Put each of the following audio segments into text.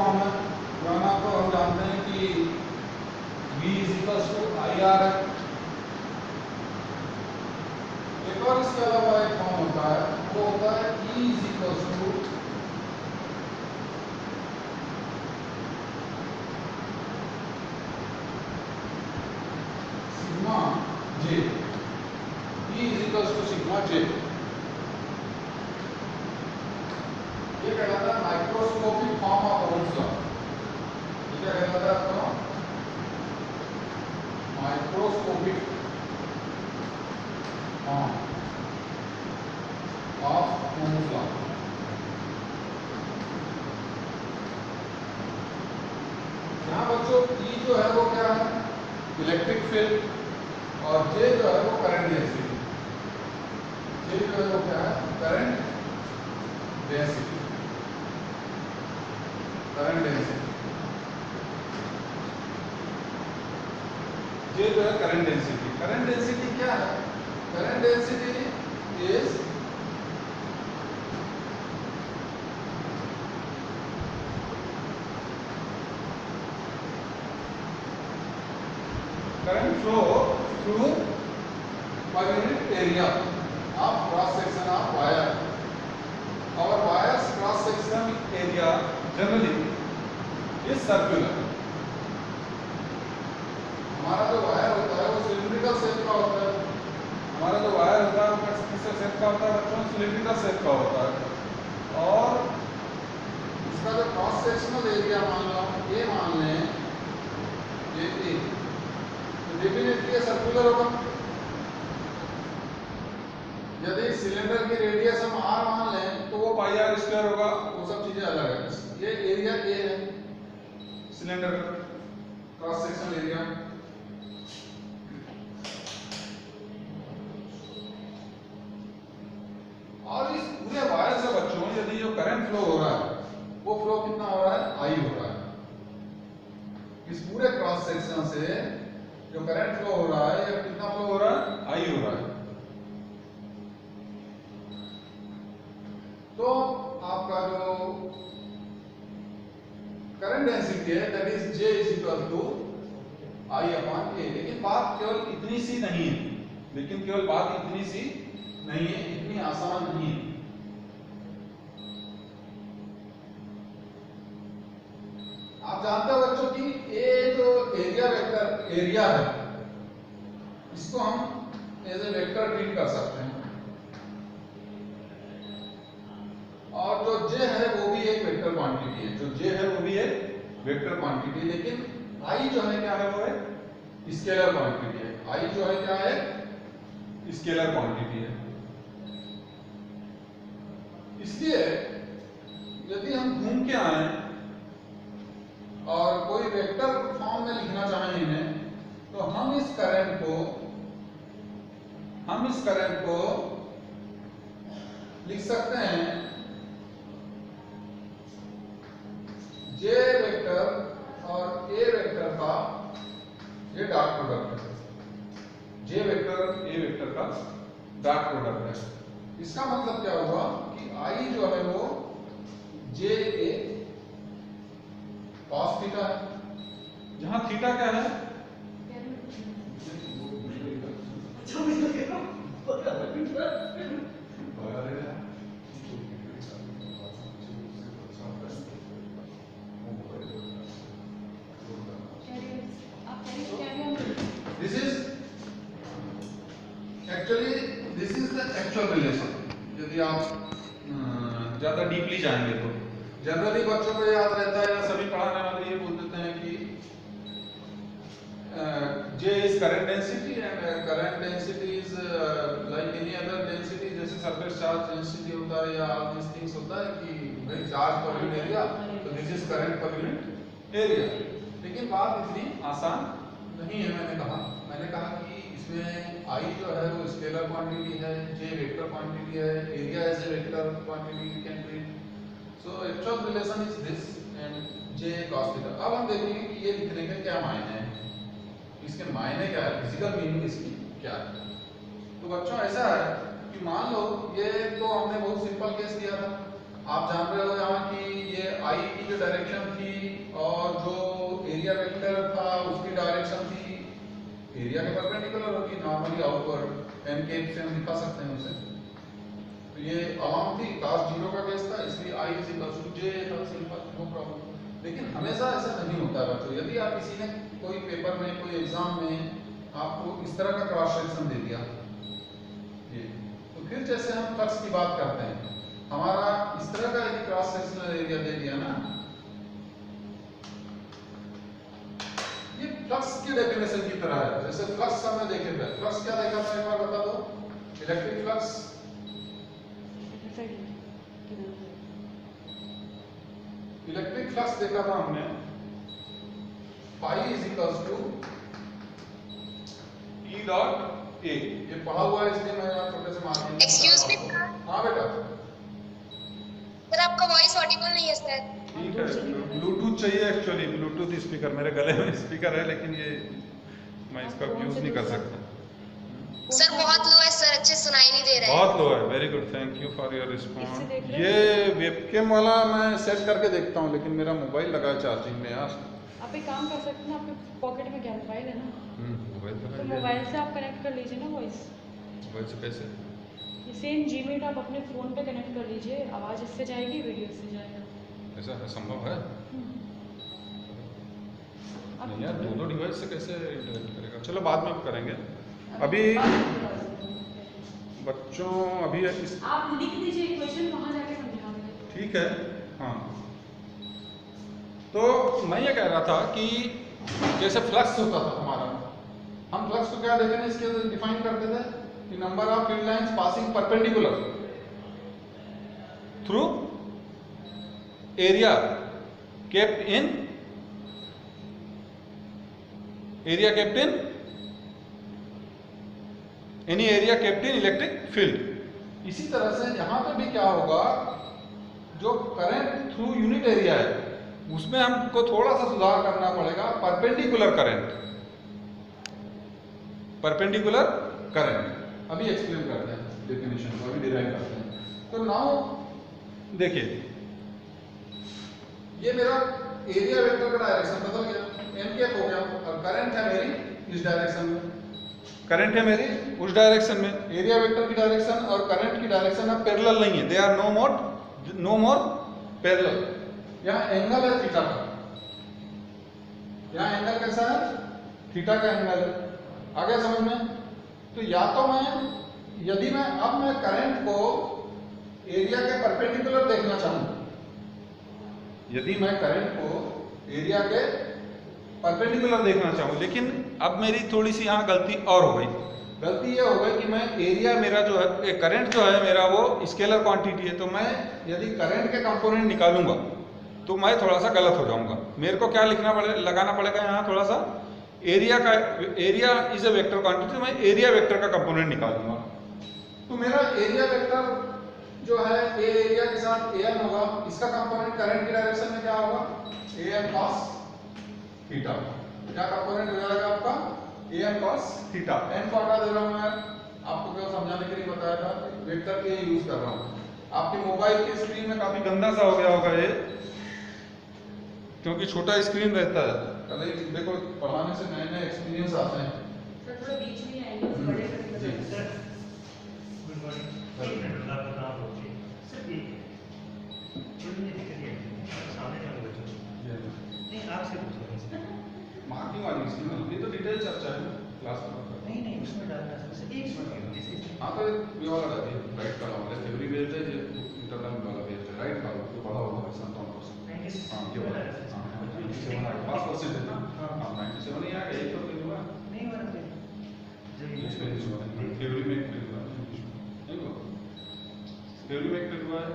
पुराना तो हम जानते हैं कि V = IR है। एक और इसके अलावा एक फॉर्म होता है, वो होता है E = sigma J। E = sigma J। ये कहलाता है microscopic form of Ohm's law. ये क्या कहलाता है आपको? Microscopic form of Ohm's law. यहाँ बच्चों E जो है वो क्या है? इलेक्ट्रिक फील्ड, और J जो है वो करंट डेंसिटी। J जो है वो क्या है? Current density. Current density J जो है करंट डेंसिटी। करंट डेंसिटी क्या है? Current density is current flow through per unit area of cross section of wire. Our wire's cross section area generally is circular. हमारा जो wire होता है वो cylindrical shape का होता है। हमारा जो वायर होता है वो किस शेप का होता है बच्चों? सिलिंड्रिकल शेप का होता है। और इसका जो क्रॉस सेक्शनल एरिया मान लो, ये मान लें, ये डेफिनेटली सर्कुलर होगा। यदि सिलेंडर की रेडियस हम r मान लें तो वो πr² होगा। वो सब चीजें अलग है। ये एरिया A है सिलेंडर का, क्रॉस सेक्शनल एरिया। और इस पूरे वायर से बच्चों यदि जो करंट फ्लो हो रहा है वो फ्लो कितना हो रहा है? I हो रहा है। इस पूरे क्रॉस सेक्शन से जो करंट फ्लो हो रहा है ये कितना फ्लो हो रहा है? I हो रहा है। तो आपका जो करंट डेंसिटी है दैट इज J = I/A। लेकिन बात केवल इतनी सी नहीं है, इतनी आसान नहीं है। आप जानते हो बच्चों कि ये जो एरिया वेक्टर एरिया है इसको हम एज ए वेक्टर ट्रीट कर सकते हैं, और जो J है वो भी एक वेक्टर क्वांटिटी है। लेकिन I जो है क्या है? वो एक स्केलर क्वांटिटी है। I जो है क्या है? स्केलर क्वांटिटी है। इसलिए यदि हम घूम के आए और कोई वेक्टर फॉर्म में लिखना चाहें इन्हें, तो हम इस करंट को लिख सकते हैं J वेक्टर और A वेक्टर का ये डॉट प्रोडक्ट है। J वेक्टर और A वेक्टर का डॉट प्रोडक्ट है। इसका मतलब क्या होगा कि I जो है वो JA cos थीटा है, जहां थीटा क्या है? This is the actual relation. यदि आप ज्यादा डीपली जाएंगे तो जनरली बच्चों को याद रहता है, या सभी पढ़ाने वाले ये बोल देते हैं कि J is current density and current density is like any other density, जैसे surface charge density होता है या all these things होता है कि भाई चार्ज पर यूनिट एरिया, तो this is current per unit area. लेकिन बात इतनी आसान नहीं है। मैंने कहा कि इसमें I जो है वो स्केलर क्वांटिटी है, J वेक्टर क्वांटिटी है, area as a vector quantity you can treat. So actual relation is this and J cos theta. अब हम देखेंगे कि ये लिखने के क्या मायने हैं, इसके मायने क्या है, फिजिकल मीनिंग इसकी क्या है। तो बच्चों ऐसा है कि मान लो ये तो हमने बहुत सिंपल केस दिया था, आप जान रहे हो यहाँ कि ये फाई की जो डायरेक्शन थी और जो एरिया वेक्टर था उसकी डायरेक्शन थी एरिया के परपेंडिकुलर होगी, नॉर्मली आउटवर्ड एन केप से हम दिखा सकते हैं उसे। तो ये अलाउंग थी, cos 0 का केस था, इसलिए I is equal to J था, सिंपल, नो प्रॉब्लम। लेकिन हमेशा ऐसा नहीं होता है बच्चों। यदि आप किसी ने कोई पेपर में, कोई एग्जाम में आपको इस तरह का क्रॉस सेक्शन दे दिया ये, तो फिर जैसे हम फ्लक्स की बात करते हैं, हमारा इस तरह का यदि क्रॉस सेक्शनल एरिया दे दिया ना, ये फ्लक्स की डेफिनेशन की तरह है। जैसे फ्लक्स हमने देखे थे, फ्लक्स क्या देखा था एक बार बता दो, इलेक्ट्रिक फ्लक्स देखा था हमने, phi is equals to E dot A. ये पढ़ा हुआ है इसलिए मैं छोटे से मार्जिन। Excuse me. हाँ बेटा। सर आपका वॉइस ऑडिबल नहीं है सर। ठीक है, ब्लूटूथ चाहिए एक्चुअली, ब्लूटूथ स्पीकर मेरे गले में स्पीकर है लेकिन ये मैं इसका यूज नहीं कर सकता। सर बहुत लो है सर, अच्छे सुनाई नहीं दे रहा है। बहुत लो है, very good, thank you for your response. ये वेबकैम वाला मैं सेट करके देखता हूँ लेकिन मेरा मोबाइल लगा है चार्जिंग में यार। आप एक काम कर सकते हैं ना, आपके पॉकेट में क्या मोबाइल है ना, मोबाइल तो मोबाइल से आप कनेक्ट कर लीजिए ना वॉइस। मोबाइल से कैसे? ये सेम जीमीट आप अपने फ़ोन पे कनेक्ट कर लीजिए, आवाज़ इससे जाएगी, वीडियो इससे जाएगा। ऐसा है, संभव है? आप नहीं यार, दोनों डिवाइस से कैसे इंटरेक्ट करेगा? चलो बाद में करेंगे। अभी बच्चों अभी इस आप लिख दीजिए इक्वेशन, वहाँ जाके समझाएंगे। ठीक है, हाँ। तो मैं ये कह रहा था कि जैसे फ्लक्स होता था हमारा, हम फ्लक्स को क्या डिफाइन करते थे कि number of field lines passing perpendicular through area kept in any area kept in electric field. इसी तरह से यहां पे भी क्या होगा, जो करंट थ्रू यूनिट एरिया है उसमें हमको थोड़ा सा सुधार करना पड़ेगा। परपेंडिकुलर करंट अभी एक्सप्लेन करते हैं, डेफिनेशन को अभी डिराइव करते हैं। तो नाउ देखिए, ये मेरा एरिया वेक्टर का डायरेक्शन बदल गया, एन कैप हो गया, और करंट है मेरी इस डायरेक्शन में, करंट है मेरी उस डायरेक्शन में। एरिया वेक्टर की डायरेक्शन और करंट की डायरेक्शन अब पैरेलल नहीं है, they are no more parallel. यहाँ एंगल है थीटा का, यहाँ एंगल कैसा है, थीटा का एंगल है। आगे समझ में? तो या तो यदि मैं करंट को एरिया के परपेंडिकुलर देखना चाहूँ, यदि मैं करंट को एरिया के परपेंडिकुलर देखना चाहूँ, लेकिन अब मेरी थोड़ी सी यहाँ गलती और हो गई। गलती ये हो गई कि मैं एरिया मेरा जो है, करंट जो है मेरा वो स्केलर क्वांटिटी है, तो मैं यदि करंट के कंपोनेंट निकालूंगा तो मैं थोड़ा सा गलत हो जाऊंगा। मेरे को क्या लगाना पड़ेगा यहाँ थोड़ा सा, area is a vector quantity, तो मैं एरिया वेक्टर का कंपोनेंट निकालूंगा। तो मेरा एरिया वेक्टर जो है ए एरिया के साथ एन होगा, इसका कंपोनेंट करंट की डायरेक्शन में क्या होगा, एन कॉस थीटा। क्या कंपोनेंट हो जाएगा आपका, एन कॉस थीटा। एन को हटा दे रहा हूं मैं, आपको क्या समझाने के लिए बताया था, वेक्टर के यूज कर रहा हूं। आपके मोबाइल की स्क्रीन में काफी गंदा सा हो गया होगा ये, क्योंकि छोटा स्क्रीन रहता है। कल देखो पढ़ाने से नए नए एक्सपीरियंस आते हैं। सर थोड़ा बीच में आएंगे, बड़े करके जी सर। Good morning. एक मिनट आपका नाम बोलिए सर। ये दिक्कत है सामने वाले बच्चों नहीं, आपसे पूछ रहे हैं मार्किंग वाली स्कीम, ये तो डिटेल चर्चा है क्लास में। नहीं उसमें डालना सर, एक मिनट। हाँ तो ये वाला डालिए, राइट वाला वाला थ्योरी भेज दे, इंटरनल वाला भेज दे, राइट वाला तो पढ़ा होगा 97%। हाँ ये वाला, हाँ 5% है ना, हाँ 97 ही आ गया, एक तो फिर हुआ नहीं हो रहा जो ये थ्योरी में फिर हुआ नहीं हुआ, थ्योरी में फिर हुआ है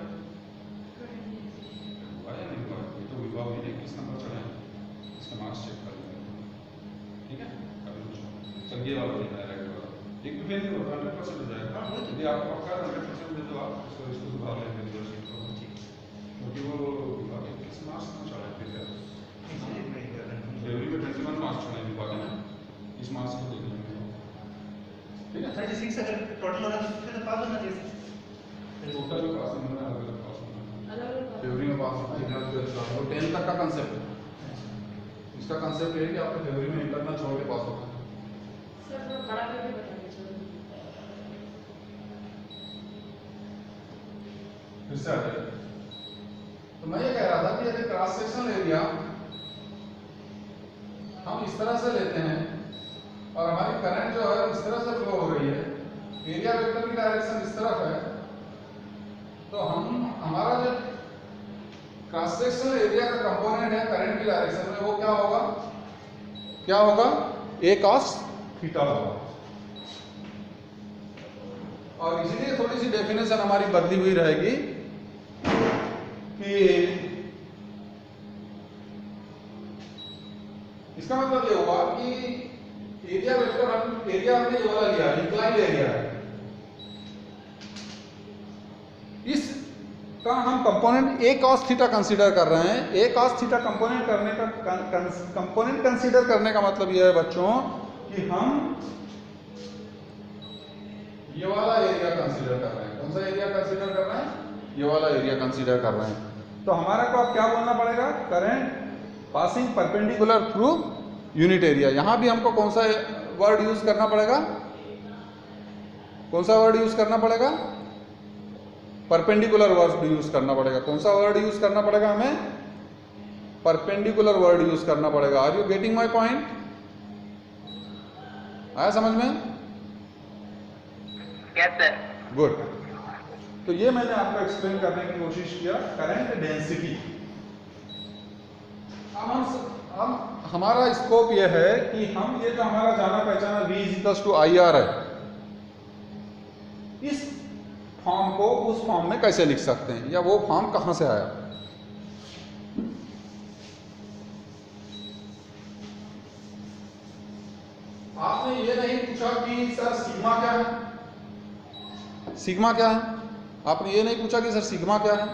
या नहीं हुआ, ये तो विभाग ने किस नंबर चढ़ा है, इसका मार्क्स चेक कर लेंगे, ठीक है। अभी कुछ संज्ञा वाला देना है, राइट वाला एक भी फेल नहीं होता, 100% हो जाएगा। यदि आपको पक्का 100% दे दो आप, इसको सुधार लेंगे रिजल्ट को, क्योंकि वो विभाग किस मार्क्स में चढ़ा है फिर क्या, थ्योरी में 21 मार्क्स चढ़ा है विभाग ने, इस मार्क्स को देख लेंगे, ठीक है। सर 6 अगर टोटल होगा तो फिर तो पास होना चाहिए। टोटल पास होना है, अलग अलग पास होना है, अलग अलग फेवरी में पास होना, इग्नोरेंस पे स्टार, वो 10 तक का कंसेप्ट है। इसका कंसेप्ट ये है कि आपको फेवरी में इंटरनल छोड़ के पास होना है। सर थोड़ा बड़ा करके बता दीजिए। फिर से आ जाए। तो मैं ये कह रहा था कि यदि क्रॉस सेक्शनल एरिया हम इस तरह से लेते हैं और हमारी करंट जो है इस तरह से फ्लो हो रही है, एरिया वेक्टर की डायरेक्शन इस तरफ है, तो हम हमारा जो क्रॉस सेक्शनल एरिया का कंपोनेंट है करंट की डायरेक्शन में, वो क्या होगा? क्या होगा? a cos थीटा होगा। और इसीलिए थोड़ी सी डेफिनेशन हमारी बदली हुई रहेगी कि इसका मतलब ये होगा कि एरिया वेक्टर एरिया हमने ये वाला लिया, इंक्लाइंड एरिया है, इस का हम component a cos theta consider कर रहे हैं। a cos थीटा कंपोनेंट करने का कंपोनेंट कंसीडर करने का मतलब यह है बच्चों कि हम ये वाला एरिया कंसीडर कर रहे हैं। कौन सा एरिया कंसीडर कर रहे हैं? ये वाला एरिया कंसीडर कर रहे हैं। तो हमारा को अब क्या बोलना पड़ेगा? Current passing perpendicular through unit area. यहां भी हमको कौन सा वर्ड यूज करना पड़ेगा? कौन सा वर्ड यूज करना पड़ेगा? परपेंडिकुलर वर्ड यूज करना पड़ेगा। कौन सा वर्ड यूज करना पड़ेगा हमें? परपेंडिकुलर वर्ड यूज करना पड़ेगा। Are you getting my point? आया समझ में? Yes sir. गुड। तो ये मैंने आपको एक्सप्लेन करने की कोशिश किया करंट डेंसिटी। अब हमारा स्कोप ये है कि हम ये जो हमारा जाना पहचाना V = IR है, इस फॉर्म को उस फॉर्म में कैसे लिख सकते हैं, या वो फॉर्म कहां से आया? आपने ये नहीं पूछा कि सर सिग्मा क्या है? सिग्मा क्या है? आपने ये नहीं पूछा कि सर सिग्मा क्या है?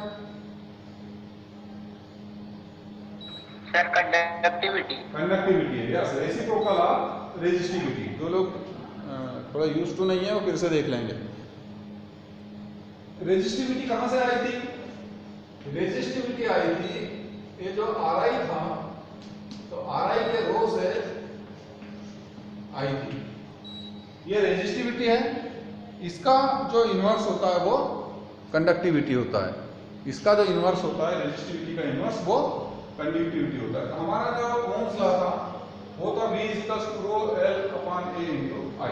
Sir conductivity. कंडक्टिविटी है, यस। Reciprocal of resistivity. जो लोग थोड़ा यूज टू नहीं है वो फिर से देख लेंगे। रेजिस्टिविटी कहां से आई थी? रेजिस्टिविटी आई थी, ये जो Ri था, तो Ri के रो से आई थी। ये रेजिस्टिविटी है। इसका जो इन्वर्स होता है वो कंडक्टिविटी होता है। इसका जो इन्वर्स होता है रेजिस्टिविटी का इन्वर्स वो कंडक्टिविटी होता है। तो हमारा जो ओम्स लॉ था वो था V = ρL/A × I।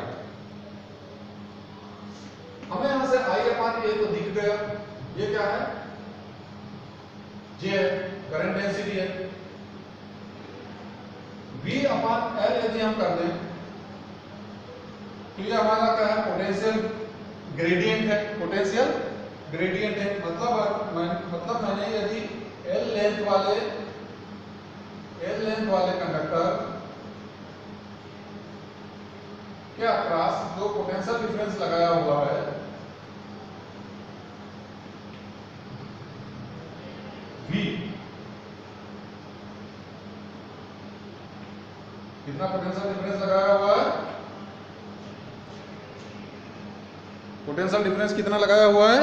हमें यहां से I/A तो दिख गया। ये क्या है? J करंट डेंसिटी है। V/L यदि हम कर दें तो ये हमारा क्या है? पोटेंशियल ग्रेडियंट है। पोटेंशियल ग्रेडियंट है मतलब मैंने यदि L लेंथ वाले कंडक्टर के अक्रॉस जो पोटेंशियल डिफरेंस लगाया हुआ है V, कितना पोटेंशियल डिफरेंस लगाया हुआ है? पोटेंशियल डिफरेंस कितना लगाया हुआ है?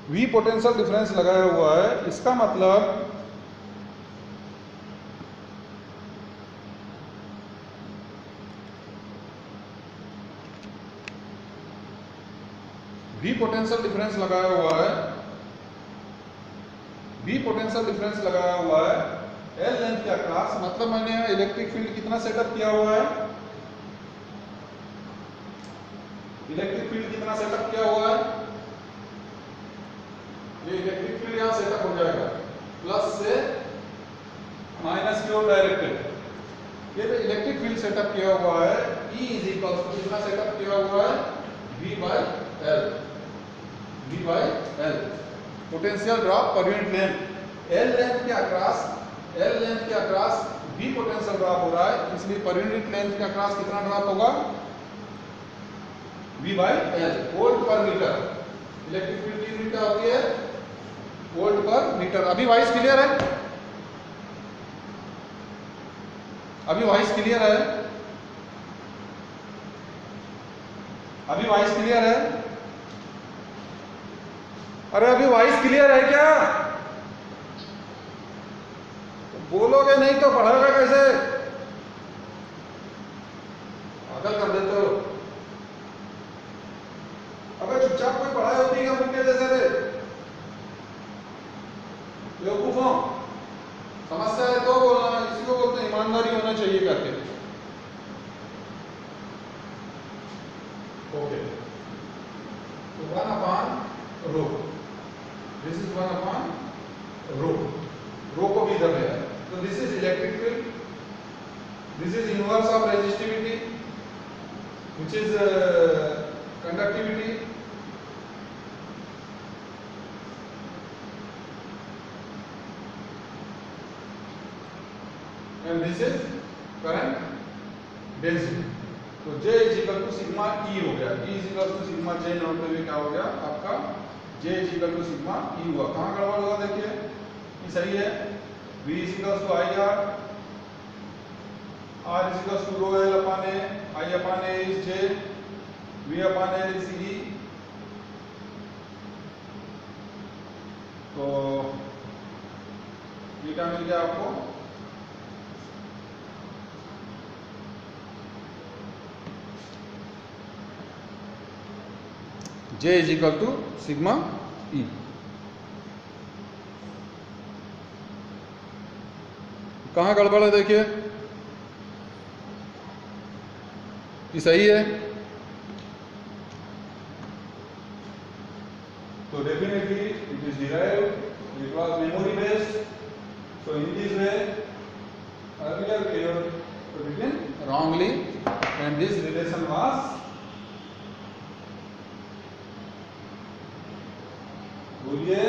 V पोटेंशियल डिफरेंस लगाया हुआ है। इसका मतलब V पोटेंशियल डिफरेंस लगाया हुआ है। V पोटेंशियल डिफरेंस लगाया हुआ है L लेंथ के अक्रॉस। मतलब मैंने इलेक्ट्रिक फील्ड कितना सेटअप किया हुआ है? इलेक्ट्रिक फील्ड कितना सेटअप किया हुआ है? ये इलेक्ट्रिक फील्ड यहां सेटअप हो जाएगा, प्लस से माइनस की ओर डायरेक्टेड। ये जो इलेक्ट्रिक फील्ड सेटअप किया हुआ है E = कितना सेटअप किया हुआ है? V/L। Potential drop per unit length. L length के अक्रॉस V पोटेंशियल ड्रॉप हो रहा है, इसलिए पर यूनिट लेंथ के अक्रॉस कितना ड्रॉप होगा? V/L वोल्ट पर मीटर। इलेक्ट्रिक फील्ड की यूनिट क्या होती है? वोल्ट पर मीटर। अभी वॉइस क्लियर है? अभी वॉइस क्लियर है? अभी वॉइस क्लियर है? अरे अभी वॉइस क्लियर है क्या? बोलोगे नहीं तो पढ़ोगे कैसे? पागल कर देते हो। अबे चुपचाप कोई पढ़ाई होती है मुझके जैसे रे? बेवकूफों, समस्या है तो बोलना, इसी को बोलते हैं ईमानदारी होना चाहिए करके। ओके, तो 1/ρ, दिस इज 1/ρ, रो को भी इधर ले आए, तो this is electric field, this is inverse of resistivity which is conductivity, and this is current density. तो J is equal to sigma E हो गया, E is equal to sigma J note में क्या हो गया आपका? J is equal to sigma E हुआ। कहाँ गड़बड़ हुआ देखिए, ये सही है। V is equal to IR, R is equal to rho L upon A, I upon A is J, V upon L is E। तो ये क्या मिल गया आपको? J is equal to sigma E। कहाँ गड़बड़ है देखिए, ये सही है। So definitely it is derived, it was memory based, so in this way earlier we have written wrongly and this relation was बोलिए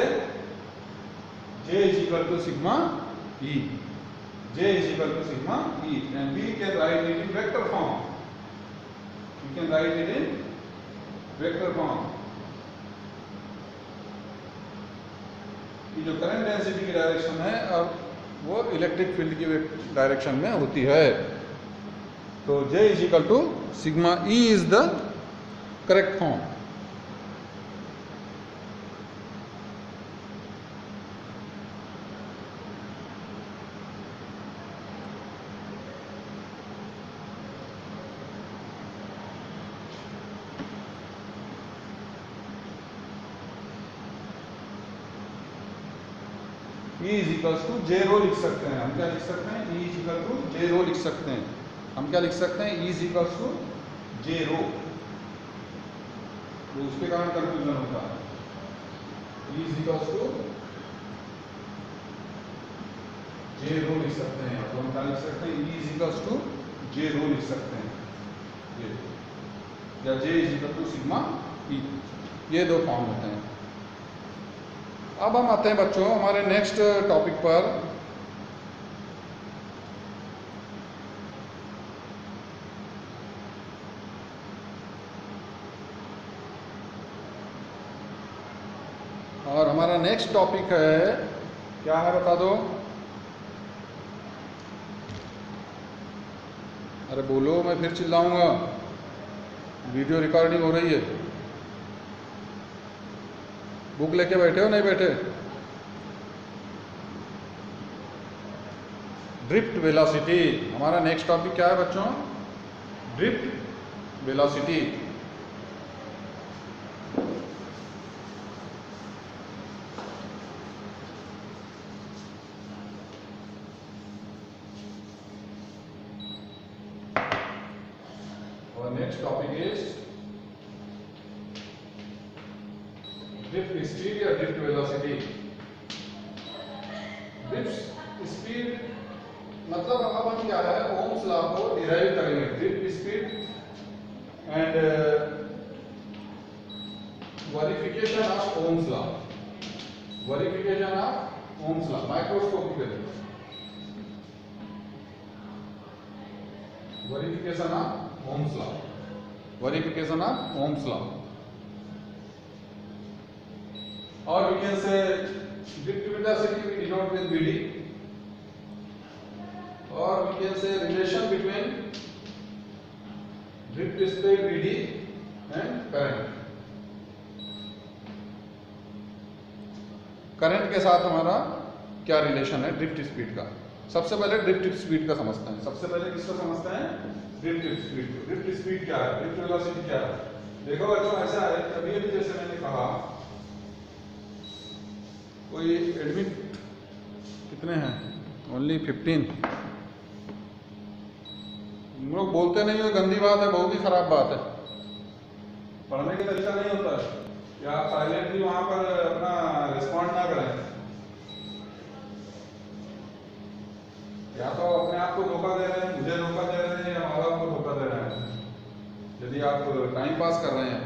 J is equal to sigma E, J is equal to sigma E and we can write it in vector form, we can write it in vector form। जो current density की direction है अब वो electric field की direction में होती है। तो J is equal to sigma E is the correct form. E is equal to J rho लिख सकते हैं हम, क्या लिख सकते हैं? E is equal to J rho लिख सकते हैं हम, क्या लिख सकते हैं? E is equal to J rho, तो उसके कारण कंफ्यूजन होता है। E is equal to J rho लिख सकते हैं, तो हम क्या लिख सकते हैं? E is equal to J rho लिख सकते हैं ये, या J is equal to sigma E, ये दो फॉर्म होते हैं। अब हम आते हैं बच्चों हमारे नेक्स्ट टॉपिक पर। और हमारा नेक्स्ट टॉपिक है, क्या है बता दो? अरे बोलो, मैं फिर चिल्लाऊंगा, वीडियो रिकॉर्डिंग हो रही है। बुक लेके बैठे हो नहीं बैठे? ड्रिफ्ट वेलोसिटी हमारा नेक्स्ट टॉपिक क्या है बच्चों? Drift velocity. और next topic is drift speed या ड्रिफ्ट वेलोसिटी। ड्रिफ्ट स्पीड मतलब अब हम क्या है, ओम्स लॉ को डिराइव करेंगे। Drift speed and verification of Ohm's law, verification of Ohm's law microscopically, verification of Ohm's law, verification of Ohm's law. Or we can say drift velocity we denote with Vd, or we can say relation between drift speed Vd and current। Current के साथ हमारा क्या relation है drift speed का। सबसे पहले drift speed का समझते हैं। सबसे पहले किसको समझते हैं? ड्रिफ्ट स्पीड को। ड्रिफ्ट स्पीड क्या है, ड्रिफ्ट वेलोसिटी क्या है? देखो बच्चों ऐसा है, अभी अभी जैसे मैंने कहा कोई एडमिट कितने हैं? ओनली 15। हम लोग बोलते नहीं हो, गंदी बात है, बहुत ही खराब बात है। पढ़ने का तरीका नहीं होता है या आप साइलेंटली वहां पर अपना रिस्पॉन्ड ना करें, या तो अपने आप को धोखा दे रहे हैं, मुझे धोखा दे रहे हैं, या माँ बाप को धोखा दे रहे हैं। यदि आप टाइम पास कर रहे हैं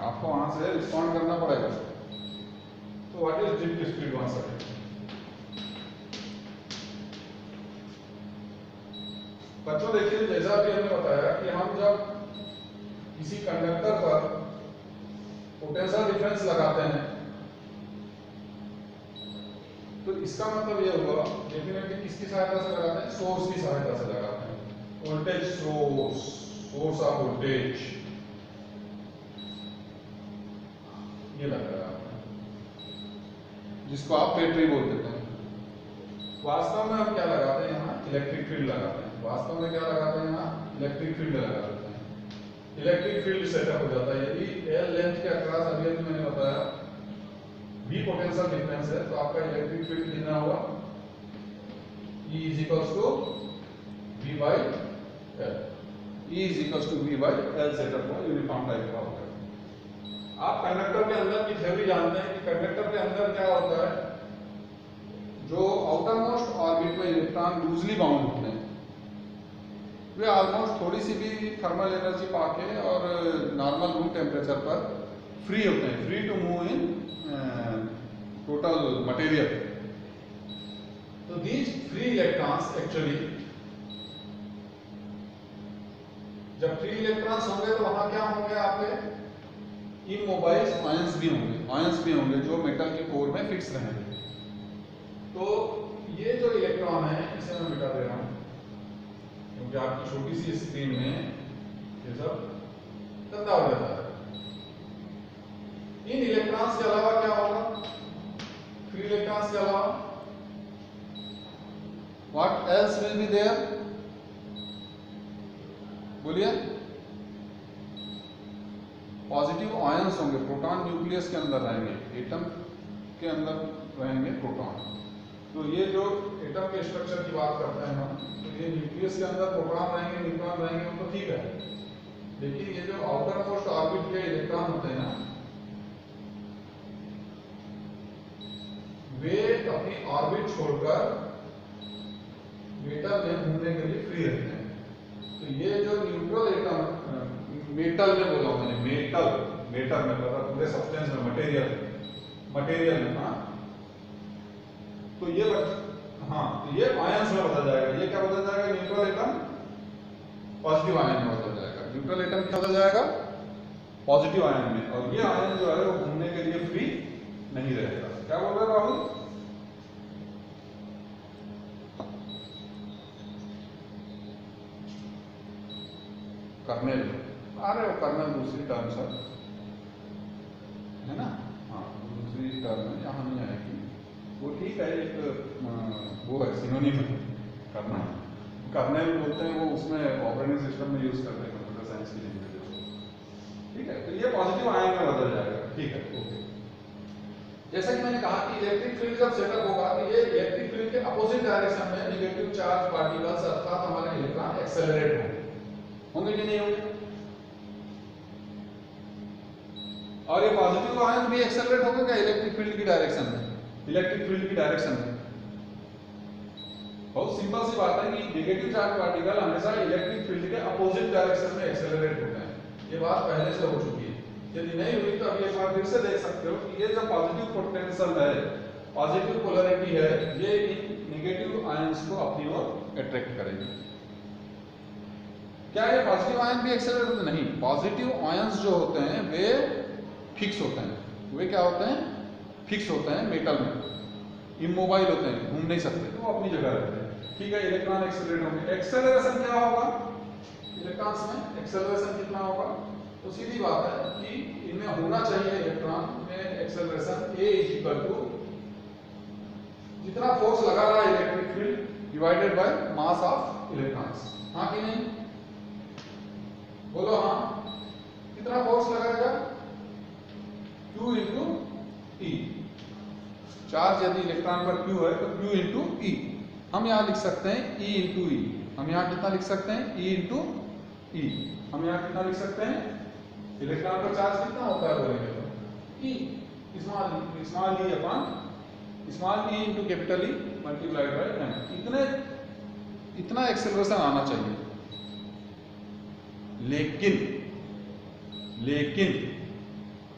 आपको वहां से रिस्पॉन्ड करना पड़ेगा। तो व्हाट इज ड्रिफ्ट स्पीड वहां से? बच्चों देखिए, जैसा भी हमने बताया कि हम जब किसी कंडक्टर पर पोटेंशियल डिफरेंस लगाते हैं तो इसका मतलब ये हुआ डेफिनेटली किसकी सहायता से लगाते हैं? सोर्स की सहायता से लगाते हैं। Voltage source, source of voltage ये लगाते हैं, जिसको आप बैटरी बोल देते हैं। वास्तव में हम क्या लगाते हैं यहाँ? इलेक्ट्रिक फील्ड लगाते हैं। वास्तव में क्या लगाते हैं यहाँ? इलेक्ट्रिक फील्ड लगा देते हैं। इलेक्ट्रिक फील्ड सेटअप हो जाता है। यदि एल लेंथ के अक्रॉस अभी मैंने बताया V पोटेंशियल डिफरेंस है तो आपका इलेक्ट्रिक फील्ड कितना होगा? E is equals to V by L। E is equals to V by L setup का यूनिफॉर्म टाइप का होगा। आप कंडक्टर के अंदर की थ्योरी जानते हैं कि कंडक्टर के अंदर क्या होता है? जो आउटर मोस्ट ऑर्बिट में इलेक्ट्रॉन लूजली बाउंड होते हैं वे ऑलमोस्ट थोड़ी सी भी थर्मल एनर्जी पाके और नॉर्मल रूम टेम्परेचर पर फ्री होते हैं, free to move in total material. तो दीज फ्री इलेक्ट्रॉन्स एक्चुअली, जब फ्री इलेक्ट्रॉन्स होंगे तो वहां क्या होंगे? आपके इमोबाइल आयंस भी होंगे जो मेटल के कोर में फिक्स रहेंगे। तो ये जो इलेक्ट्रॉन है इसे मैं मिटा दे रहा हूं क्योंकि आपकी छोटी सी स्क्रीन में ये सब गंदा हो जाता है। इन इलेक्ट्रॉन्स के अलावा क्या होगा? फ्री इलेक्ट्रॉन्स के अलावा what else will be there? बोलिए। पॉजिटिव आयंस होंगे, प्रोटॉन न्यूक्लियस के अंदर रहेंगे, एटम के अंदर रहेंगे प्रोटॉन। तो ये जो एटम के स्ट्रक्चर की बात करते हैं हम, तो ये न्यूक्लियस के अंदर प्रोटॉन रहेंगे, न्यूट्रॉन रहेंगे, वो तो ठीक है। लेकिन ये जो आउटर मोस्ट ऑर्बिट के इलेक्ट्रॉन होते हैं ना, वे अपनी ऑर्बिट छोड़कर मेटल में घूमने के लिए फ्री रहते हैं। तो ये जो न्यूट्रल एटम, मेटल में बोला मैंने, मेटल में मतलब पूरे सब्सटेंस में, मटेरियल में, हाँ। तो ये आयंस में बदल जाएगा। ये क्या बदल जाएगा? न्यूट्रल एटम पॉजिटिव आयन में बदल जाएगा। न्यूट्रल एटम क्या बदल जाएगा? पॉजिटिव आयन में। और ये आयन जो है वो घूमने के लिए फ्री नहीं रहेगा। क्या बोल रहे राहुल? कर्नेल, अरे वो कर्नेल दूसरी टर्म सर है ना, हाँ दूसरी टर्म है, यहाँ नहीं आएगी वो, ठीक है। एक वो है सिनोनिम है कर्नेल बोलते हैं, वो उसमें ऑपरेटिंग सिस्टम में यूज करते हैं कंप्यूटर साइंस की लैंग्वेज। ठीक है, तो ये पॉजिटिव आयन में बदल जाएगा। ठीक है, ओके। जैसा कि मैंने कहा कि इलेक्ट्रिक फील्ड जब सेटअप होगा तो ये इलेक्ट्रिक फील्ड के अपोजिट डायरेक्शन में नेगेटिव चार्ज पार्टिकल्स अर्थात हमारे इलेक्ट्रॉन एक्सेलरेट होंगे कि नहीं होंगे? और ये पॉजिटिव आयन भी एक्सेलरेट होंगे क्या इलेक्ट्रिक फील्ड की डायरेक्शन में? बहुत सिंपल सी बात है कि नेगेटिव चार्ज पार्टिकल हमेशा इलेक्ट्रिक फील्ड के अपोजिट डायरेक्शन में एक्सेलरेट होते हैं। ये बात पहले से हो चुकी है, यदि नहीं हुई तो अभी एक बार फिर से देख सकते हो कि ये जो पॉजिटिव पोटेंशियल है, पॉजिटिव पोलैरिटी है, ये इन नेगेटिव आयंस को अपनी ओर अट्रैक्ट करेगी। क्या ये पॉजिटिव आयन भी एक्सेलरेट होते हैं? नहीं, पॉजिटिव आयंस जो होते हैं वे फिक्स होते हैं। वे क्या होते हैं? फिक्स होते हैं, मेटल में इमोबाइल होते हैं, घूम नहीं सकते, तो वो अपनी जगह रहते हैं। ठीक है, इलेक्ट्रॉन एक्सेलरेट होंगे। एक्सेलरेशन क्या होगा इलेक्ट्रॉन्स में? एक्सेलरेशन कितना होगा? तो सीधी बात है कि इनमें होना चाहिए इलेक्ट्रॉन में acceleration A is equal to जितना फोर्स लगा रहा है electric field divided by mass of electrons. हाँ कि नहीं? बोलो हाँ। कितना फोर्स लगाएगा? Q into E। चार्ज यदि इलेक्ट्रॉन पर Q है तो Q इंटू E। हम यहाँ लिख सकते हैं E इंटू E। हम यहाँ कितना लिख सकते हैं? E into E। हम यहाँ कितना लिख सकते हैं? इलेक्ट्रॉन पर चार्ज कितना होता है बोलेंगे तो E small e upon small e into capital E multiplied by m। इतना एक्सेलरेशन आना चाहिए।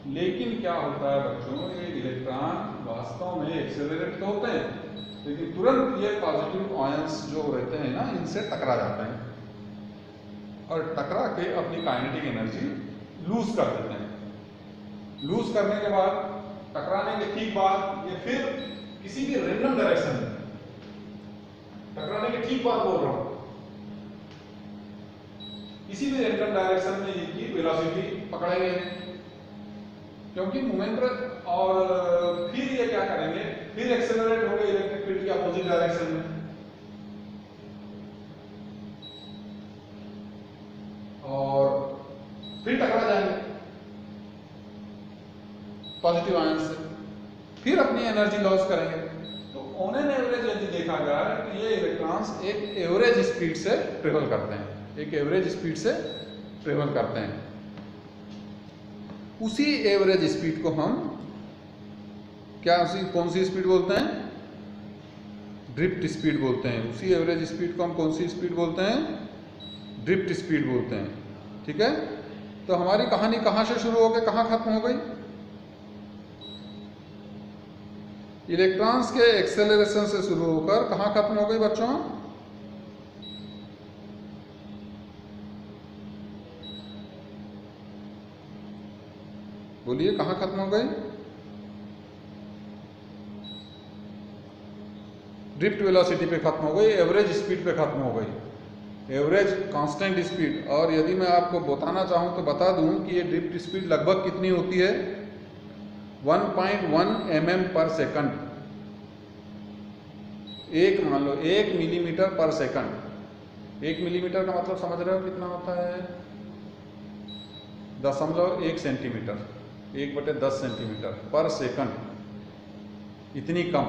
लेकिन क्या होता है बच्चों, ये इलेक्ट्रॉन वास्तव में एक्सेलरेट तो होते हैं लेकिन तुरंत ये पॉजिटिव आयंस जो रहते हैं ना, इनसे टकरा जाते हैं और टकरा के अपनी काइनेटिक एनर्जी लूज कर देते हैं। लूज करने के बाद, टकराने के ठीक बाद, ये फिर किसी भी रैंडम डायरेक्शन में, टकराने के ठीक बाद बोल रहा हूं, किसी भी रैंडम डायरेक्शन में इनकी वेलोसिटी पकड़ेंगे क्योंकि मोमेंटम, और फिर ये क्या करेंगे, फिर एक्सेलरेट होंगे इलेक्ट्रिक फील्ड के अपोजिट डायरेक्शन में और फिर टकरा जाएंगे पॉजिटिव आयन से, फिर अपनी एनर्जी लॉस करेंगे। तो ऑन एन एवरेज यदि देखा जाए तो ये इलेक्ट्रॉन्स एक एवरेज स्पीड से ट्रेवल करते हैं, एक एवरेज स्पीड से ट्रेवल करते हैं। उसी एवरेज स्पीड को हम कौन सी स्पीड बोलते हैं? ड्रिफ्ट स्पीड बोलते हैं। उसी एवरेज स्पीड को हम कौन सी स्पीड बोलते हैं? ड्रिफ्ट स्पीड बोलते हैं। ठीक है, तो हमारी कहानी कहां से शुरू होकर कहां खत्म हो गई? इलेक्ट्रॉन्स के एक्सेलरेशन से शुरू होकर कहां खत्म हो गई बच्चों? बोलिए, कहां खत्म हो गई? ड्रिफ्ट वेलोसिटी पे खत्म हो गई, एवरेज स्पीड पे खत्म हो गई, एवरेज कांस्टेंट स्पीड। और यदि मैं आपको बताना चाहूं तो बता दूं कि ये ड्रिफ्ट स्पीड लगभग कितनी होती है? 1.1 mm पर सेकंड। मान लो 1 मिलीमीटर पर सेकंड। 1 मिलीमीटर का मतलब समझ रहे हो कितना होता है? 0.1 सेंटीमीटर, 1/10 सेंटीमीटर पर सेकंड। इतनी कम,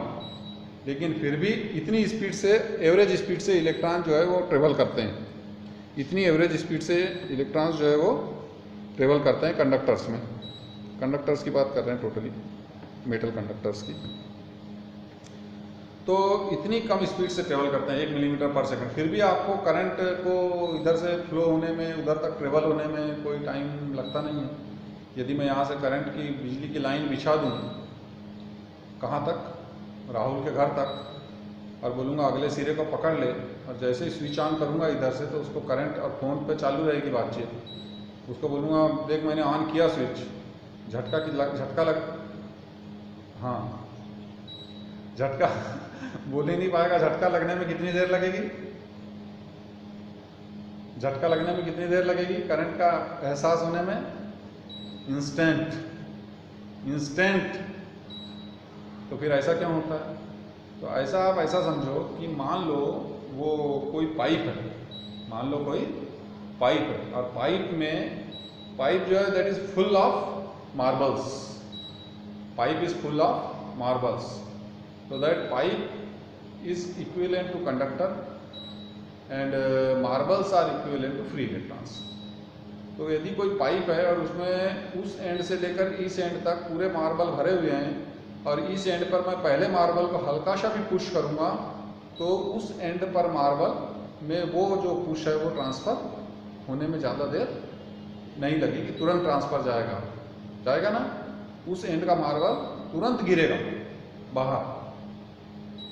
लेकिन फिर भी इतनी स्पीड से, एवरेज स्पीड से इलेक्ट्रॉन जो है वो ट्रेवल करते हैं। इतनी एवरेज स्पीड से इलेक्ट्रॉन्स जो है वो ट्रेवल करते हैं कंडक्टर्स में। कंडक्टर्स की बात कर रहे हैं, टोटली मेटल कंडक्टर्स की। तो इतनी कम स्पीड से ट्रेवल करते हैं, 1 मिलीमीटर पर सेकंड। फिर भी आपको करंट को इधर से फ्लो होने में, उधर तक ट्रेवल होने में कोई टाइम लगता नहीं है। यदि मैं यहाँ से करंट की, बिजली की लाइन बिछा दूँ कहाँ तक? राहुल के घर तक, और बोलूँगा अगले सिरे को पकड़ ले, और जैसे ही स्विच ऑन करूँगा इधर से तो उसको करंट, और फ़ोन पे चालू रहेगी बातचीत। उसको बोलूँगा देख मैंने ऑन किया स्विच, झटका लग, हाँ झटका बोल ही नहीं पाएगा। झटका लगने में कितनी देर लगेगी? झटका लगने में कितनी देर लगेगी? करंट का एहसास होने में इंस्टेंट। तो फिर ऐसा क्यों होता है? तो ऐसा आप ऐसा समझो कि मान लो वो कोई पाइप है, मान लो कोई पाइप है, और पाइप जो है that is full of marbles. Pipe is full of marbles, so that pipe is equivalent to conductor and marbles are equivalent to free electrons। तो यदि कोई पाइप है और उसमें उस एंड से लेकर इस एंड तक पूरे मार्बल भरे हुए हैं, और इस एंड पर मैं पहले मार्बल को हल्का सा भी पुश करूंगा तो उस एंड पर मार्बल में वो जो पुश है वो ट्रांसफर होने में ज़्यादा देर नहीं लगेगी, तुरंत ट्रांसफर जाएगा ना। उस एंड का मार्बल तुरंत गिरेगा बाहर।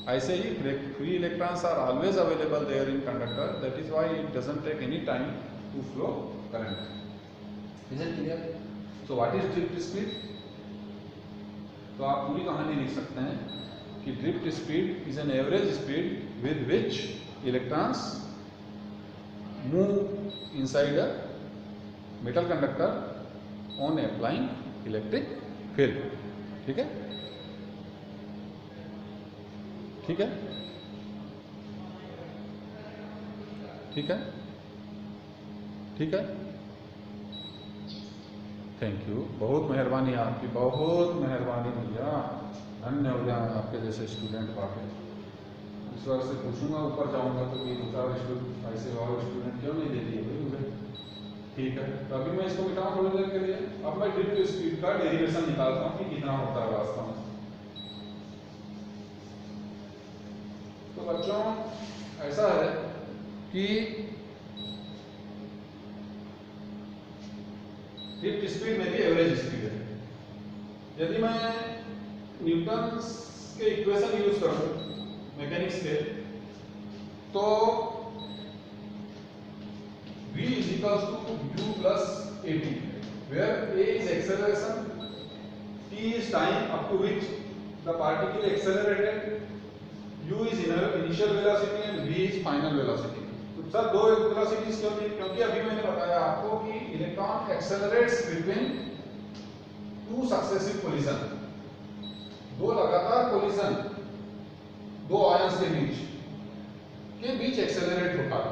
ऐसे ही free electrons are always available there in conductor, that is why it doesn't take any time to flow current. Is it clear? So what is drift speed? तो आप पूरी कहानी लिख सकते हैं कि drift speed is an average speed with which electrons move inside a metal conductor on a applying electric field. ठीक है, ठीक है, ठीक है, ठीक है। थैंक यू, बहुत मेहरबानी आपकी, बहुत मेहरबानी भैया, धन्य हो जाए आपके जैसे स्टूडेंट पाके। इस बार से पूछूंगा, ऊपर जाऊंगा तो कि दूसरा स्टूडेंट ऐसे और स्टूडेंट क्यों नहीं देती है भाई मुझे। ठीक है, तो अभी मैं इसको मिटाऊँ थोड़ी देर के लिए। अब मैं ड्रिफ्ट स्पीड का डेरिवेशन निकालता हूँ कि कितना होता है वास्तव में। तो बच्चों ऐसा है कि ड्रिफ्ट स्पीड मेरी एवरेज स्पीड है। यदि मैं न्यूटन के इक्वेशन यूज करूं मैकेनिक्स के, तो v is equals to u plus at, where a is acceleration, t is time up to which the particle accelerated, u is initial velocity and v is final velocity। तो sir दो velocities क्यों थी? क्योंकि अभी मैंने बताया आपको कि electron accelerates between two successive collision, दो लगातार कोलिजन दो आयंस के बीच एक्सेलरेट होता है,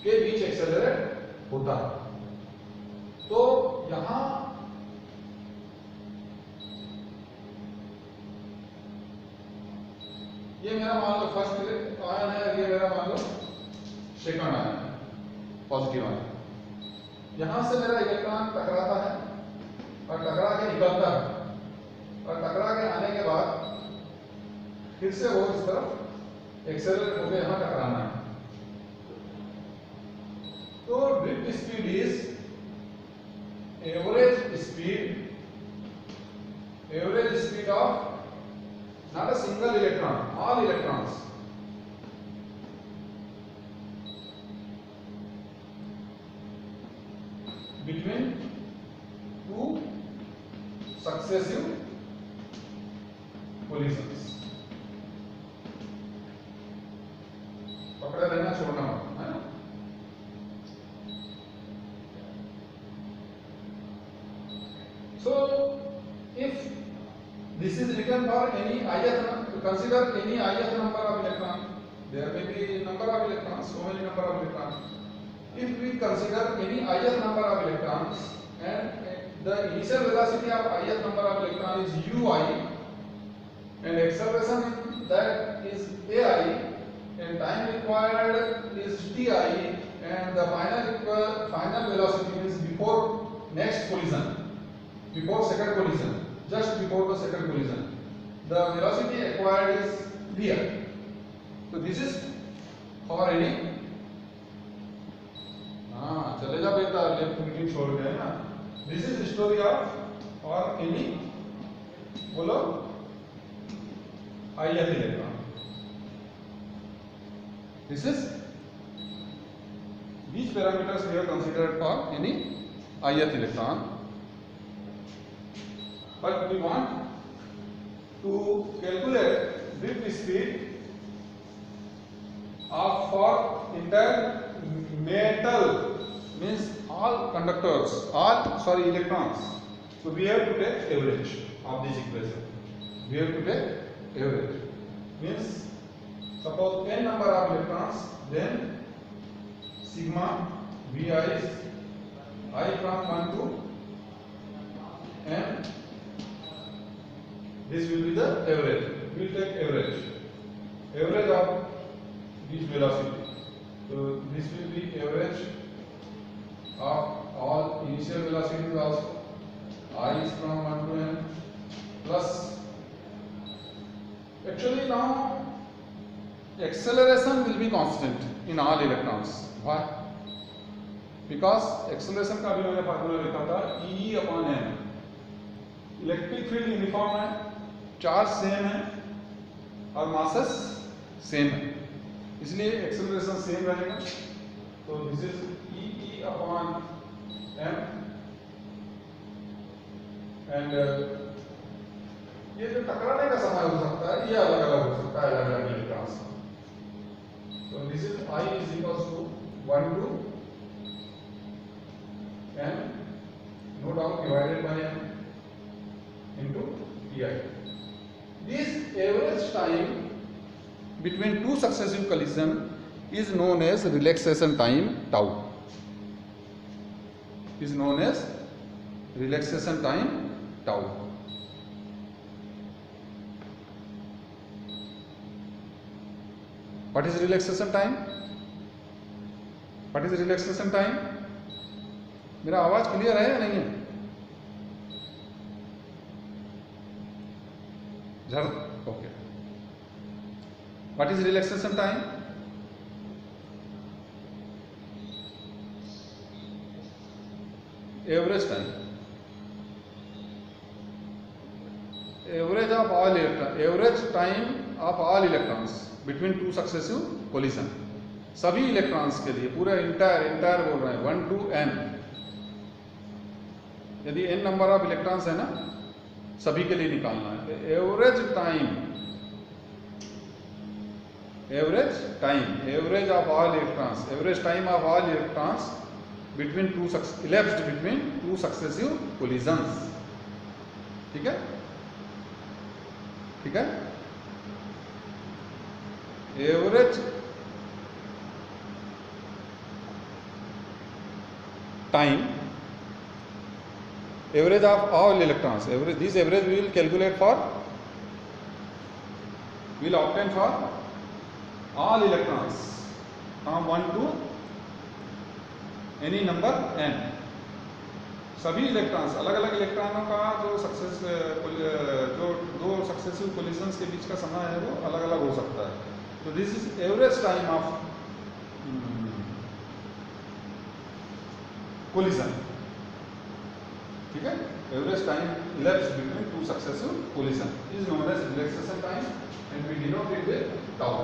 के बीच एक्सेलरेट होता है। तो यहां ये मेरा मान लो फर्स्ट आयन है, ये मेरा मान लो सेकंड आयन है, पॉजिटिव आयन। यहां से मेरा इलेक्ट्रॉन टकराता है और टकरा के निकलता है, और टकरा के आने के बाद फिर से वो इस तरफ एक्सेलरेट होकर यहां टकराना है। तो drift speed is average speed of not a single electron, all electrons between two successive collisions। पकड़े रहना, छोड़ना मत, है ना। So if this is written for any ith, consider any ith number of electron, there may be number of electrons, so many number of electrons। If we consider any ith number of electrons and the initial velocity of ith number of electron is ui and acceleration in that is ai and time required is ti and the final velocity is before next collision, before second collision, just before the second collision, the velocity acquired is here। So this is for any, चले जा बेटा, left meeting छोड़ गए ना। This is story of और any, बोलो, ith electron. This is these parameters we have considered for any ith electron, but we want to calculate drift speed of for entire metal, means all conductors, electrons। So we have to take average of this equation, we have to take average, means suppose n number of electrons, then sigma vi is I from 1 to n, this will be the average, we will take average of this velocity। So this will be average of all initial velocities also, I is from 1 to n plus, actually now acceleration will be constant in all electrons। Why? Because acceleration का भी मैंने formula लिखा था E upon m। Electric field uniform है, charge same है और masses same है, इसलिए एक्सेलरेशन सेम रहेगा। तो this is E upon m and ये जो टकराने का समय हो सकता है ये अलग अलग हो सकता है, अलग अलग इलेक्ट्रॉन्स। तो this is I is equals to 1 to n, no doubt, divided by m, time between two successive collision is known as relaxation time tau. Is known as relaxation time tau. What is relaxation time? What is relaxation time? मेरा आवाज clear है या नहीं है? झड़ okay. What is relaxation time? Average time. Average of all electrons. Average time of all electrons between two successive collision. सभी electrons के लिए पूरा इंटायर बोल रहे हैं 1 to n. यदि n नंबर ऑफ इलेक्ट्रॉन्स है ना, सभी के लिए निकालना है. Average time of all electrons, average time of all electrons between elapsed between two successive collisions. ठीक है, ठीक है. Average time, average of all electrons, this average we will calculate for, we will obtain for all electrons from 1 to any number n. सभी electrons, अलग अलग इलेक्ट्रॉनों का जो दो सक्सेसिव कोलिजन्स के बीच का समय है वो अलग अलग हो सकता है. तो this is average time of collision. ठीक है, average time elapsed between two successive collision is known as relaxation time and we denote it with tau.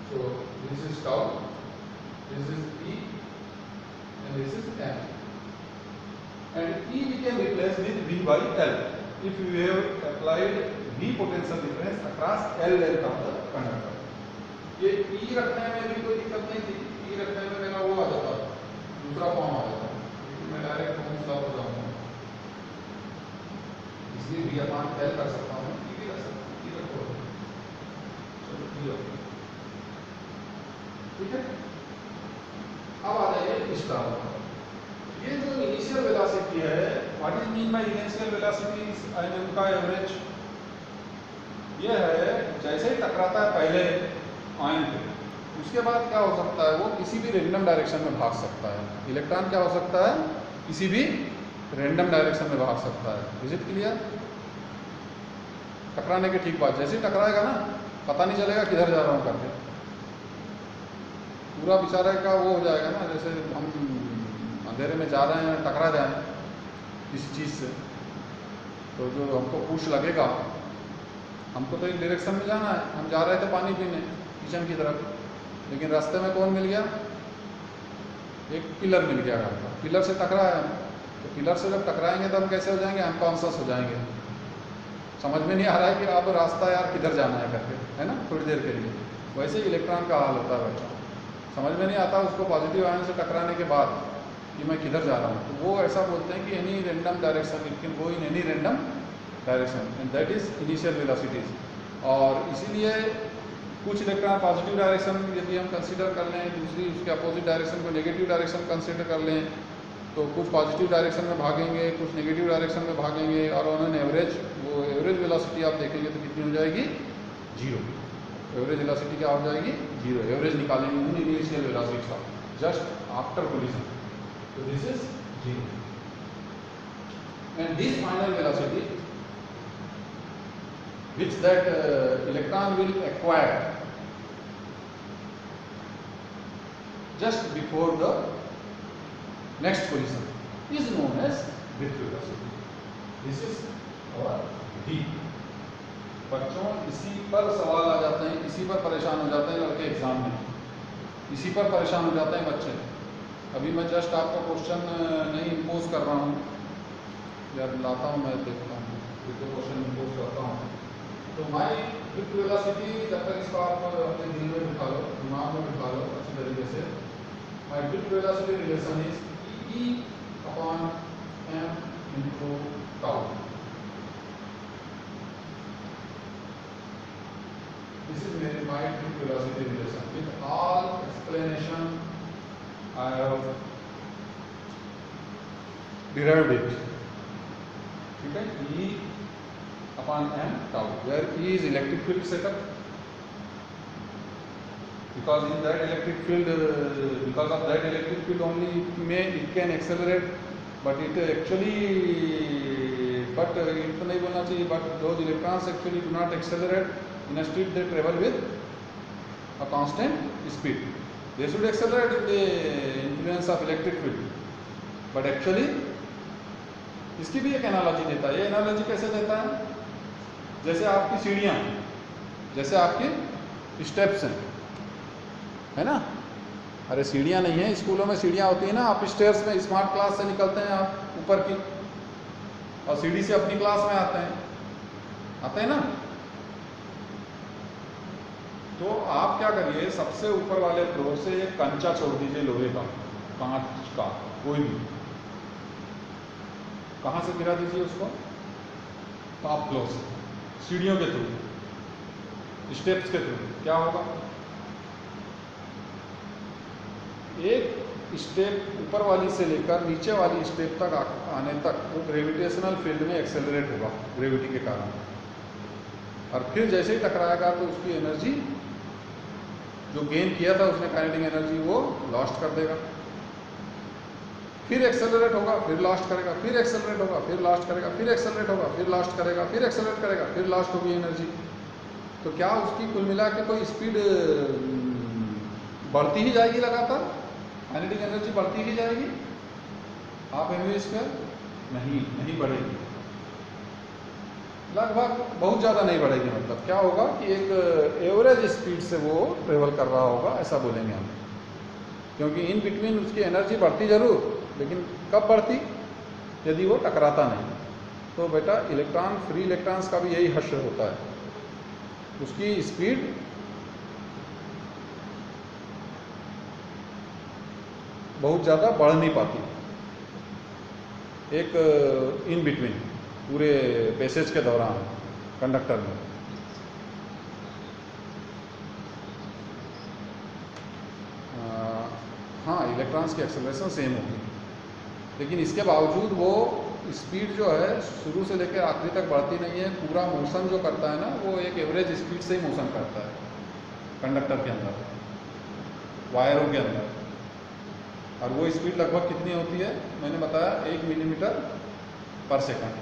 So this is tau, this is E and this is M. And E we can replace with V by L if we have applied V potential difference across L length of the conductor. ये E रखने में भी कोई दिक्कत नहीं थी. E रखने में मेरा वो आ जाता, दूसरा फॉर्म आ जाता, मैं डायरेक्ट फॉर्म स्लॉप हो जाऊंगा. इसलिए V अपान L कर सकता हूँ, E भी रख सकता हूँ. E रखो, चलो E रखो. ठीक है. अब आ जाइए स्टार. ये जो इनिशियल वेलोसिटी है, what is mean by initial velocity and उनका एवरेज, ये है जैसे ही टकराता है पहले आयन पे, उसके बाद क्या हो सकता है, वो किसी भी रैंडम डायरेक्शन में भाग सकता है. इलेक्ट्रॉन क्या हो सकता है, किसी भी रैंडम डायरेक्शन में भाग सकता है. Is it clear? टकराने के ठीक बाद, जैसे ही टकराएगा ना, पता नहीं चलेगा किधर जा रहा हूँ करके. पूरा बेचारे का वो हो जाएगा ना, जैसे हम अंधेरे में जा रहे हैं, टकरा जाए किसी चीज़ से, तो जो हमको पुश लगेगा, हमको तो एक डायरेक्शन में जाना है. हम जा रहे थे पानी पीने किचन की तरफ, लेकिन रास्ते में कौन मिल गया, एक पिलर मिल गया घर का. पिलर से टकराया, तो पिलर से जब टकराएंगे तो हम कैसे हो जाएंगे, अनकॉन्शियस हो जाएंगे. समझ में नहीं आ रहा है कि आप रास्ता यार किधर जाना है करके, है ना, थोड़ी देर के लिए. वैसे ही इलेक्ट्रॉन का हाल होता है बच्चा, समझ में नहीं आता उसको पॉजिटिव आयन से टकराने के बाद कि मैं किधर जा रहा हूँ. तो वो ऐसा बोलते हैं कि any random direction, it can go in any random direction and that is initial velocities. और इसीलिए कुछ इलेक्ट्रॉन पॉजिटिव डायरेक्शन यदि हम कंसीडर कर लें, दूसरी उसके अपोजिट डायरेक्शन को नेगेटिव डायरेक्शन कंसीडर कर लें, तो कुछ पॉजिटिव डायरेक्शन में भागेंगे, कुछ नेगेटिव डायरेक्शन में भागेंगे, और उन्होंने एवरेज, वो एवरेज वेलोसिटी आप देखेंगे तो कितनी हो जाएगी, 0. एवरेज वेलोसिटी क्या हो जाएगी, 0. एवरेज निकालेंगे उन इनिशियल वेलोसिटी का जस्ट आफ्टर कोलिजन. तो this is 0 and this final velocity which that electron will acquire just before the next collision is known as drift velocity. This is our D. बच्चों इसी पर सवाल आ जाते हैं, इसी पर परेशान हो जाते हैं लड़के एग्जाम में, इसी पर परेशान हो जाते हैं बच्चे. अभी मैं जस्ट आपको क्वेश्चन नहीं इम्पोज कर रहा हूँ, यार लाता हूँ, मैं देखता हूँ क्वेश्चन इम्पोज करता हूँ. तो माई ड्रिफ्ट वेलोसिटी, जब तक इसको आप अपने दिल में बिठा लो, दिमाग में बिठा लो अच्छी तरीके से. My drift velocity relation is E upon M into tau. This is my true velocity relation. With all explanation, I have derived it. Okay, E upon m tau, where E is electric field setup. Because in that electric field, because of that electric field only it can accelerate, but it actually, but it नहीं बोलना चाहिए, but those electrons actually do not accelerate. Instead they travel with a constant speed. They should accelerate with the influence of electric field, but actually इसकी भी एक analogy देता है. ये analogy कैसे देता है? जैसे आपकी सीढ़ियाँ, जैसे आपकी स्टेप्स हैं, है ना? अरे सीढ़ियाँ नहीं है, स्कूलों में सीढ़ियाँ होती है ना, आप स्टेयर्स में स्मार्ट क्लास से निकलते हैं आप ऊपर की, और सीढ़ी से अपनी क्लास में आते हैं ना? तो आप क्या करिए, सबसे ऊपर वाले फ्लोर से एक कंचा छोड़ दीजिए लोहे का, कांच का, कोई भी. कहाँ से गिरा दीजिए उसको? टॉप फ्लोर से, सीढ़ियों के थ्रू, स्टेप्स के थ्रू. क्या होगा? एक स्टेप ऊपर वाली से लेकर नीचे वाली स्टेप तक आने तक वो ग्रेविटेशनल फील्ड में एक्सेलरेट होगा ग्रेविटी के कारण, और फिर जैसे ही टकराएगा तो उसकी एनर्जी जो गेन किया था उसने, काइनेटिक एनर्जी, वो लॉस्ट कर देगा. फिर एक्सेलरेट होगा, फिर लॉस्ट करेगा, फिर एक्सेलरेट होगा, फिर लॉस्ट करेगा, फिर एक्सेलरेट होगा, फिर लॉस्ट करेगा, फिर एक्सेलरेट करेगा, फिर लॉस्ट होगी एनर्जी. तो क्या उसकी कुल मिला के कोई स्पीड बढ़ती ही जाएगी लगातार? काइनेटिक एनर्जी बढ़ती ही जाएगी? आप एमवी स्क्वायर नहीं बढ़ेगी, लगभग बहुत ज़्यादा नहीं बढ़ेगी. मतलब क्या होगा कि एक एवरेज स्पीड से वो ट्रेवल कर रहा होगा, ऐसा बोलेंगे हम, क्योंकि इन बिटवीन उसकी एनर्जी बढ़ती जरूर, लेकिन कब बढ़ती? यदि वो टकराता नहीं. तो बेटा इलेक्ट्रॉन, फ्री इलेक्ट्रॉन्स का भी यही हश्र होता है, उसकी स्पीड बहुत ज़्यादा बढ़ नहीं पाती एक इन बिटवीन पूरे पैसेज के दौरान कंडक्टर में. हाँ, इलेक्ट्रॉन्स की एक्सेलरेशन सेम होगी, लेकिन इसके बावजूद वो स्पीड जो है शुरू से लेकर आखिरी तक बढ़ती नहीं है. पूरा मोशन जो करता है ना, वो एक एवरेज स्पीड से ही मोशन करता है कंडक्टर के अंदर, वायरों के अंदर. और वो स्पीड लगभग कितनी होती है? मैंने बताया 1 मिलीमीटर पर सेकंड.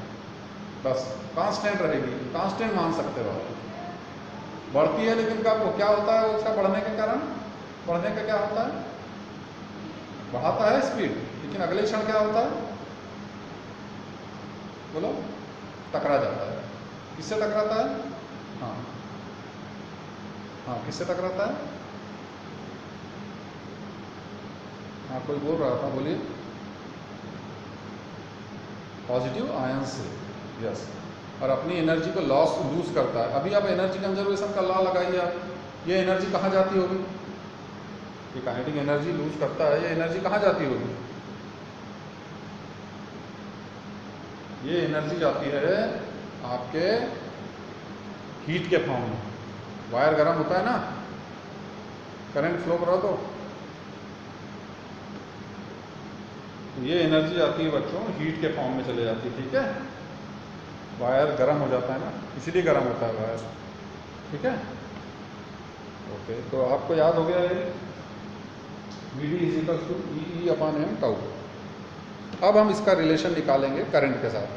बस कांस्टेंट रहेगी, कांस्टेंट मान सकते हो आप. बढ़ती है, लेकिन कब क्या होता है उसका बढ़ने के कारण? बढ़ने का क्या होता है? बढ़ाता है स्पीड, लेकिन अगले क्षण क्या होता है? बोलो, टकरा जाता है. किससे टकराता है? हाँ, किससे टकराता है? हाँ, कोई बोल रहा था, बोलिए. पॉजिटिव आयन से, यस. और अपनी एनर्जी को लूज करता है. अभी आप एनर्जी कंजर्वेशन का लॉ लगाइए आप, ये एनर्जी कहाँ जाती होगी? ये काइनेटिक एनर्जी लूज करता है, ये एनर्जी कहाँ जाती होगी? ये एनर्जी जाती है आपके हीट के फॉर्म में. वायर गर्म होता है ना, करंट फ्लो करो तो ये एनर्जी आती है बच्चों हीट के फॉर्म में चले जाती है. ठीक है, वायर गर्म हो जाता है ना, इसीलिए गर्म होता है वायर. ठीक है, ओके. तो आपको याद हो गया ये Vd = E/m τ. अब हम इसका रिलेशन निकालेंगे करंट के साथ.